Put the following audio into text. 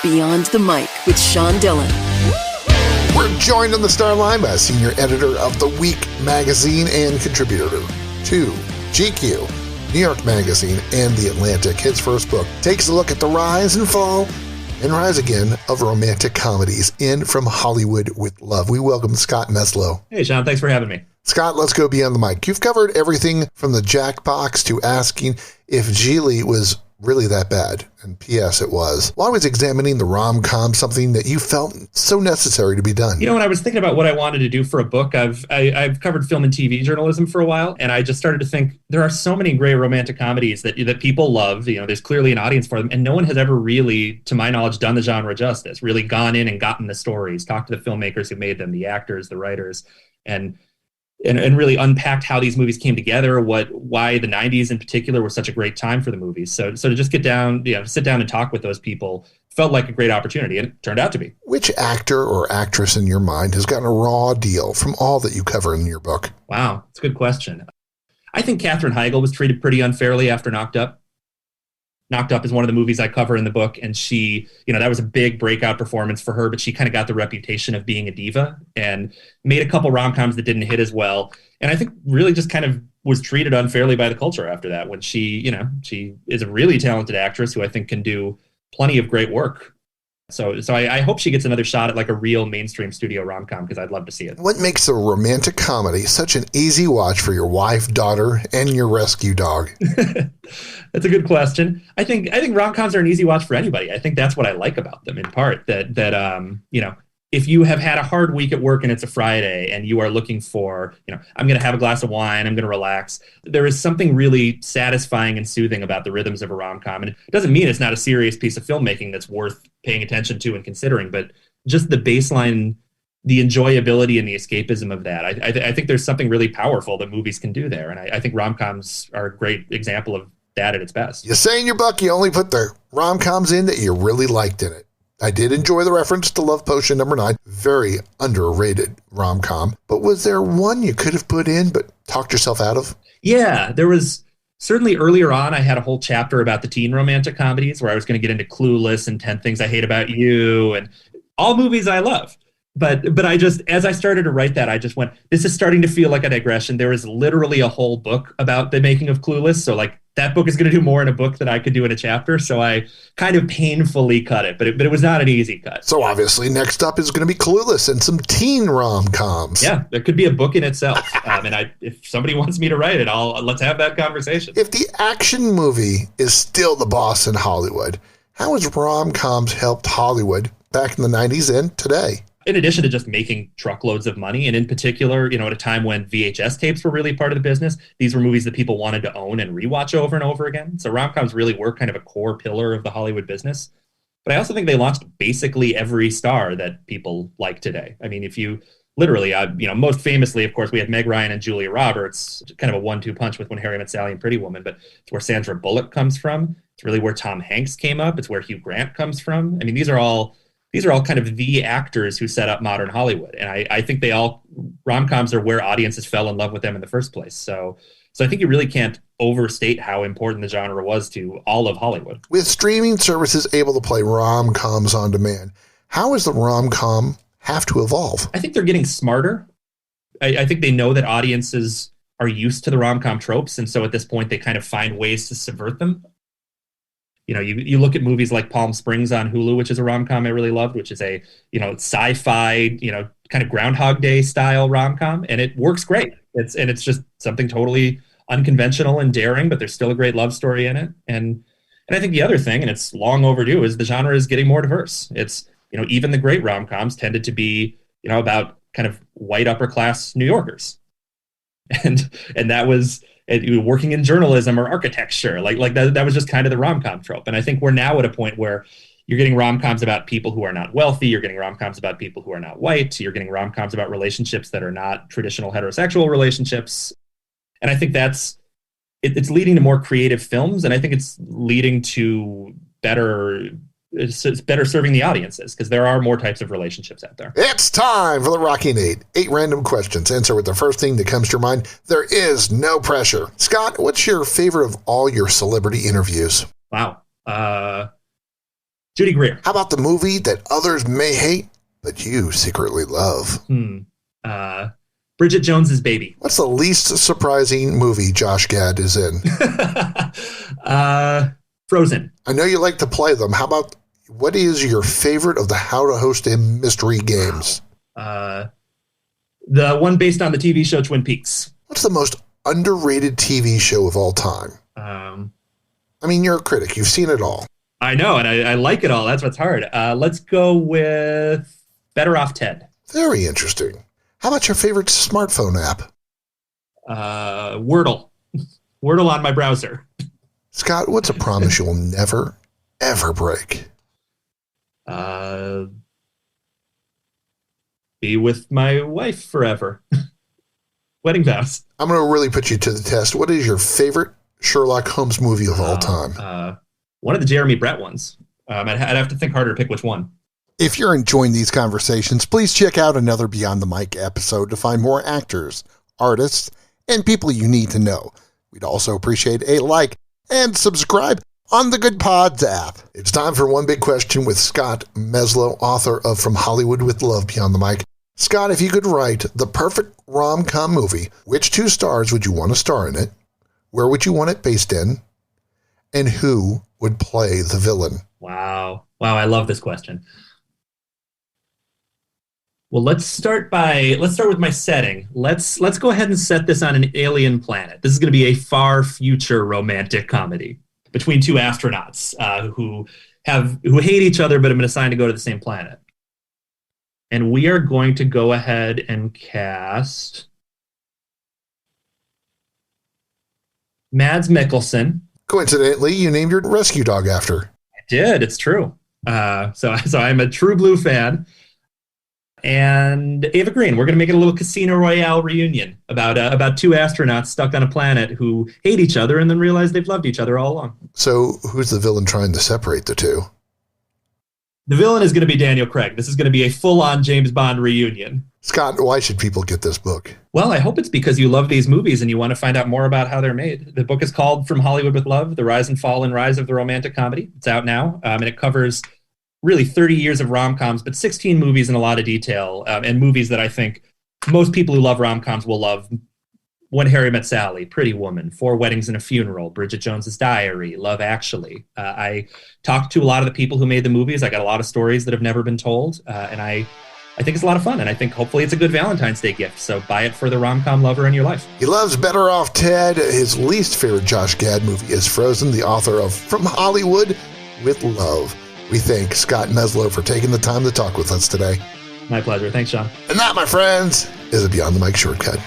Beyond the Mic with Sean Dillon. We're joined on the star line by senior editor of The Week magazine and contributor to GQ, New York Magazine, and The Atlantic. His first book takes a look at the rise and fall and rise again of romantic comedies in From Hollywood with Love. We welcome Scott Meslow. Hey, Sean. Thanks for having me. Scott, let's go beyond the mic. You've covered everything from the Jackbox to asking if Geely was really that bad. And P.S. it was. While I was examining the rom-com, something that you felt so necessary to be done. You know, when I was thinking about what I wanted to do for a book, I've covered film and TV journalism for a while, and I just started to think there are so many great romantic comedies that people love. You know, there's clearly an audience for them, and no one has ever really, to my knowledge, done the genre justice, really gone in and gotten the stories, talked to the filmmakers who made them, the actors, the writers, and really unpacked how these movies came together, why the 90s in particular was such a great time for the movies. So to just sit down and talk with those people felt like a great opportunity, and it turned out to be. Which actor or actress in your mind has gotten a raw deal from all that you cover in your book? Wow, that's a good question. I think Katherine Heigl was treated pretty unfairly after Knocked Up. Knocked Up is one of the movies I cover in the book, and she, that was a big breakout performance for her, but she kind of got the reputation of being a diva and made a couple rom-coms that didn't hit as well. And I think really just kind of was treated unfairly by the culture after that, when she is a really talented actress who I think can do plenty of great work. So I hope she gets another shot at like a real mainstream studio rom-com, because I'd love to see it. What makes a romantic comedy such an easy watch for your wife, daughter, and your rescue dog? That's a good question. I think rom-coms are an easy watch for anybody. I think that's what I like about them, in part, that if you have had a hard week at work and it's a Friday and you are looking for, I'm going to have a glass of wine, I'm going to relax, there is something really satisfying and soothing about the rhythms of a rom-com. And it doesn't mean it's not a serious piece of filmmaking that's worth paying attention to and considering, but just the baseline, the enjoyability and the escapism of that. I think there's something really powerful that movies can do there. And I think rom-coms are a great example of that at its best. You say in your book you only put the rom-coms in that you really liked in it. I did enjoy the reference to Love Potion number 9. Very underrated rom-com. But was there one you could have put in but talked yourself out of? Yeah, there was. Certainly earlier on, I had a whole chapter about the teen romantic comedies where I was going to get into Clueless and 10 Things I Hate About You and all movies I love. But I just, as I started to write that, I just went, this is starting to feel like a digression. There is literally a whole book about the making of Clueless. So like that book is going to do more in a book than I could do in a chapter. So I kind of painfully cut it, but it was not an easy cut. So obviously next up is going to be Clueless and some teen rom-coms. Yeah, there could be a book in itself. And if somebody wants me to write it, let's have that conversation. If the action movie is still the boss in Hollywood, how has rom-coms helped Hollywood back in the 90s and today? In addition to just making truckloads of money, and in particular, at a time when VHS tapes were really part of the business, these were movies that people wanted to own and rewatch over and over again. So rom-coms really were kind of a core pillar of the Hollywood business. But I also think they launched basically every star that people like today. I mean, if you literally, most famously, of course, we had Meg Ryan and Julia Roberts, kind of a 1-2 punch with When Harry Met Sally and Pretty Woman, but it's where Sandra Bullock comes from. It's really where Tom Hanks came up. It's where Hugh Grant comes from. I mean, these are all kind of the actors who set up modern Hollywood. And I think rom-coms are where audiences fell in love with them in the first place. So I think you really can't overstate how important the genre was to all of Hollywood. With streaming services able to play rom-coms on demand, how does the rom-com have to evolve? I think they're getting smarter. I think they know that audiences are used to the rom-com tropes. And so at this point, they kind of find ways to subvert them. You look at movies like Palm Springs on Hulu, which is a rom-com I really loved, which is a, sci-fi, kind of Groundhog Day style rom-com, and it works great. It's just something totally unconventional and daring, but there's still a great love story in it. And I think the other thing, and it's long overdue, is the genre is getting more diverse. It's, even the great rom-coms tended to be, about kind of white upper class New Yorkers. And that was working in journalism or architecture, like that was just kind of the rom-com trope. And I think we're now at a point where you're getting rom-coms about people who are not wealthy. You're getting rom-coms about people who are not white. You're getting rom-coms about relationships that are not traditional heterosexual relationships. And I think it's leading to more creative films. And I think it's leading to it's better serving the audiences because there are more types of relationships out there. It's time for the Rocky Maid. 8 random questions. Answer with the first thing that comes to your mind. There is no pressure. Scott, what's your favorite of all your celebrity interviews? Wow. Judy Greer. How about the movie that others may hate, but you secretly love? Bridget Jones's Baby. What's the least surprising movie Josh Gad is in? Frozen. I know you like to play them. How about, what is your favorite of the How to Host a Mystery games? The one based on the TV show Twin Peaks. What's the most underrated TV show of all time? I mean, you're a critic. You've seen it all. I know, and I like it all. That's what's hard. Let's go with Better Off Ted. Very interesting. How about your favorite smartphone app? Wordle. Wordle on my browser. Scott, what's a promise you'll never, ever break? Be with my wife forever. Wedding vows. I'm going to really put you to the test. What is your favorite Sherlock Holmes movie of all time? One of the Jeremy Brett ones. I'd have to think harder to pick which one. If you're enjoying these conversations, please check out another Beyond the Mic episode to find more actors, artists, and people you need to know. We'd also appreciate a like and subscribe on the Good Pods app. It's time for One Big Question with Scott Meslow, author of From Hollywood with Love Beyond the Mic. Scott, if you could write the perfect rom-com movie, which 2 stars would you want to star in it? Where would you want it based in? And who would play the villain? Wow, I love this question. Well, let's start with my setting. Let's go ahead and set this on an alien planet. This is going to be a far future romantic comedy between 2 astronauts who hate each other but have been assigned to go to the same planet. And we are going to go ahead and cast Mads Mikkelsen. Coincidentally, you named your rescue dog after. I did. It's true. So I'm a true blue fan. And Ava Green. We're going to make it a little Casino Royale reunion about 2 astronauts stuck on a planet who hate each other and then realize they've loved each other all along. So who's the villain trying to separate the 2? The villain is going to be Daniel Craig. This is going to be a full-on James Bond reunion. Scott, why should people get this book? Well, I hope it's because you love these movies and you want to find out more about how they're made. The book is called From Hollywood with Love, The Rise and Fall and Rise of the Romantic Comedy. It's out now, and it covers really 30 years of rom-coms, but 16 movies in a lot of detail, and movies that I think most people who love rom-coms will love. When Harry Met Sally, Pretty Woman, 4 Weddings and a Funeral, Bridget Jones's Diary, Love Actually. I talked to a lot of the people who made the movies. I got a lot of stories that have never been told, and I think it's a lot of fun, and I think hopefully it's a good Valentine's Day gift, so buy it for the rom-com lover in your life. He loves Better Off Ted. His least favorite Josh Gad movie is Frozen, the author of From Hollywood with Love. We thank Scott Meslow for taking the time to talk with us today. My pleasure. Thanks, Sean. And that, my friends, is a Beyond the Mic shortcut.